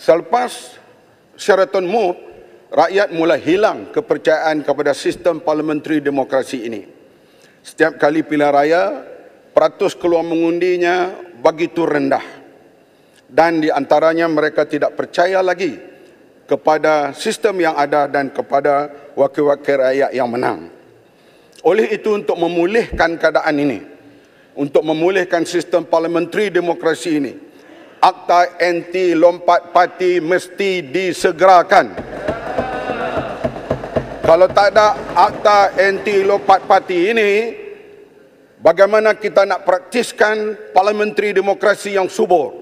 Selepas Sheraton Move, rakyat mulai hilang kepercayaan kepada sistem parliamentary demokrasi ini. Setiap kali pilihan raya, peratus keluar mengundinya begitu rendah. Dan di antaranya mereka tidak percaya lagi kepada sistem yang ada dan kepada wakil-wakil rakyat yang menang. Oleh itu, untuk memulihkan keadaan ini, untuk memulihkan sistem parliamentary demokrasi ini, Akta Anti Lompat Parti mesti disegerakan. Kalau tak ada Akta Anti Lompat Parti ini, bagaimana kita nak praktiskan parliamentary demokrasi yang subur?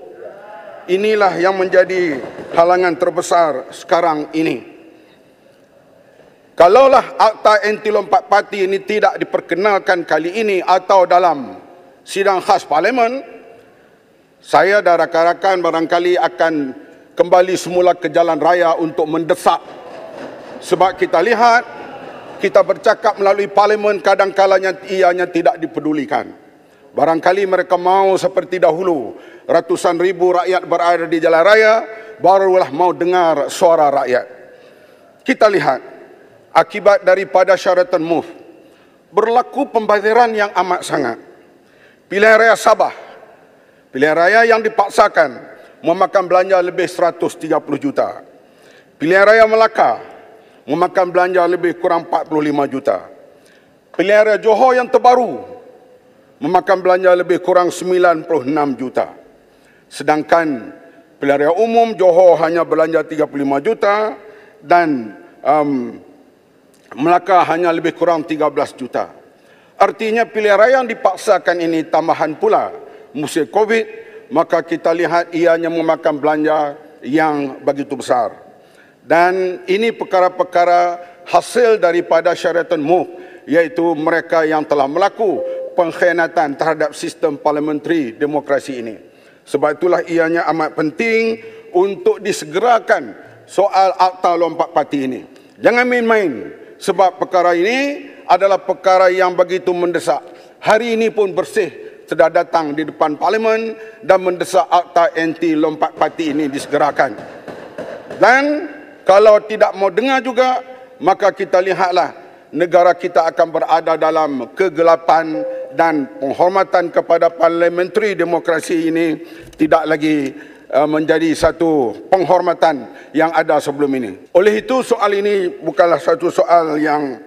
Inilah yang menjadi halangan terbesar sekarang ini. Kalaulah Akta Anti Lompat Parti ini tidak diperkenalkan kali ini atau dalam sidang khas parlimen, saya dan rakan-rakan barangkali akan kembali semula ke jalan raya untuk mendesak. Sebab kita lihat, kita bercakap melalui parlimen, kadang-kalanya ianya tidak dipedulikan. Barangkali mereka mau seperti dahulu, ratusan ribu rakyat berada di jalan raya, barulah mau dengar suara rakyat. Kita lihat, akibat daripada Sheraton Move, berlaku pembaziran yang amat sangat. Pilihan raya Sabah, pilihan raya yang dipaksakan memakan belanja lebih 130 juta. Pilihan raya Melaka memakan belanja lebih kurang 45 juta. Pilihan raya Johor yang terbaru memakan belanja lebih kurang 96 juta. Sedangkan pilihan raya umum Johor hanya belanja 35 juta dan Melaka hanya lebih kurang 13 juta. Artinya pilihan raya yang dipaksakan ini tambahan pula musim Covid, maka kita lihat ianya memakan belanja yang begitu besar. Dan ini perkara-perkara hasil daripada Sheraton Move, iaitu mereka yang telah melakukan pengkhianatan terhadap sistem parliamentary demokrasi ini. Sebab itulah ianya amat penting untuk disegerakan soal Akta Lompat Parti ini. Jangan main-main, sebab perkara ini adalah perkara yang begitu mendesak. Hari ini pun Bersih sudah datang di depan parlimen dan mendesak Akta Anti Lompat Parti ini disegerakan. Dan kalau tidak mau dengar juga, maka kita lihatlah negara kita akan berada dalam kegelapan dan penghormatan kepada parliamentary demokrasi ini tidak lagi menjadi satu penghormatan yang ada sebelum ini. Oleh itu, soal ini bukanlah satu soal yang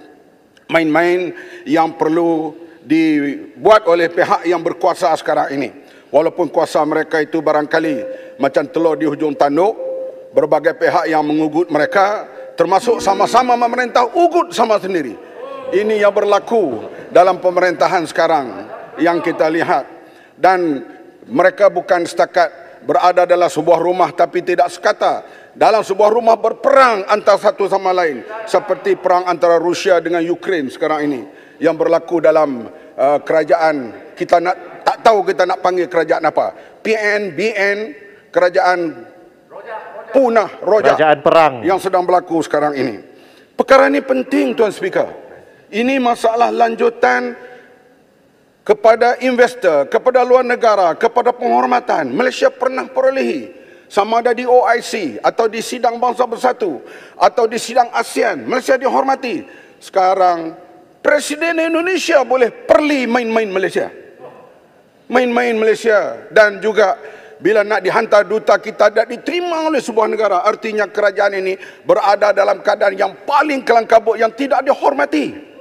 main-main yang perlu dibuat oleh pihak yang berkuasa sekarang ini. Walaupun kuasa mereka itu barangkali macam telur di hujung tanduk, berbagai pihak yang mengugut mereka, termasuk sama-sama memerintah ugut sama sendiri. Ini yang berlaku dalam pemerintahan sekarang yang kita lihat. Dan mereka bukan setakat berada dalam sebuah rumah tapi tidak sekata dalam sebuah rumah berperang antara satu sama lain, seperti perang antara Rusia dengan Ukraine sekarang ini yang berlaku dalam kerajaan. Kita tak tahu kita nak panggil kerajaan apa, PN, BN, kerajaan punah, rojak, kerajaan perang yang sedang berlaku sekarang ini. Perkara ini penting, Tuan Speaker. Ini masalah lanjutan kepada investor, kepada luar negara, kepada penghormatan. Malaysia pernah perolehi, sama ada di OIC atau di Sidang Bangsa Bersatu atau di Sidang ASEAN, Malaysia dihormati. Sekarang Presiden Indonesia boleh perli main-main Malaysia. Main-main Malaysia. Dan juga bila nak dihantar duta kita tidak diterima oleh sebuah negara, artinya kerajaan ini berada dalam keadaan yang paling kelam kabut, yang tidak dihormati.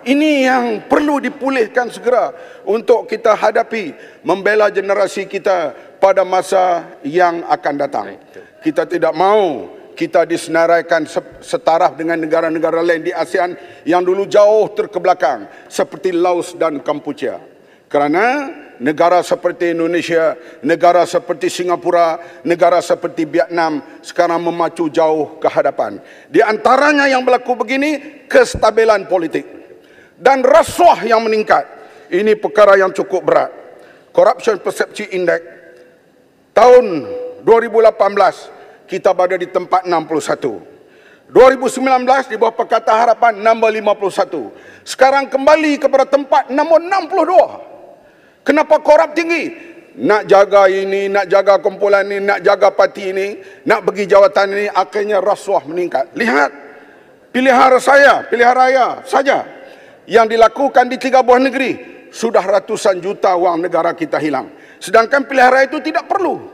Ini yang perlu dipulihkan segera untuk kita hadapi, membela generasi kita pada masa yang akan datang. Kita tidak mahu kita disenaraikan setaraf dengan negara-negara lain di ASEAN yang dulu jauh terkebelakang seperti Laos dan Kampuchea. Kerana negara seperti Indonesia, negara seperti Singapura, negara seperti Vietnam sekarang memacu jauh ke hadapan. Di antaranya yang berlaku begini, kestabilan politik dan rasuah yang meningkat. Ini perkara yang cukup berat. Corruption Perception Index tahun 2018 kita berada di tempat 61. 2019 di bawah Pakatan Harapan nombor 51. Sekarang kembali kepada tempat nombor 62. Kenapa korup tinggi? nak jaga ini, nak jaga kumpulan ini, nak jaga parti ini, nak bagi jawatan ini, akhirnya rasuah meningkat. Lihat, pilihan raya saja yang dilakukan di 3 buah negeri, sudah ratusan juta wang negara kita hilang. Sedangkan pilihan raya itu tidak perlu.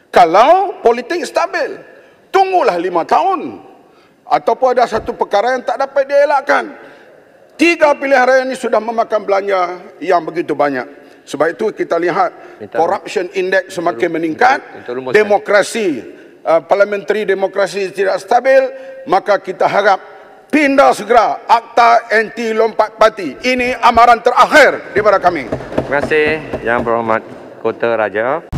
Kalau politik stabil, tunggulah 5 tahun. Ataupun ada satu perkara yang tak dapat dielakkan. 3 pilihan raya ini sudah memakan belanja yang begitu banyak. Sebab itu kita lihat corruption index semakin meningkat, demokrasi, parliamentary demokrasi tidak stabil, maka kita harap pindah segera Akta Anti Lompat Parti. Ini amaran terakhir daripada kami. Terima kasih Yang Berhormat Kota Raja.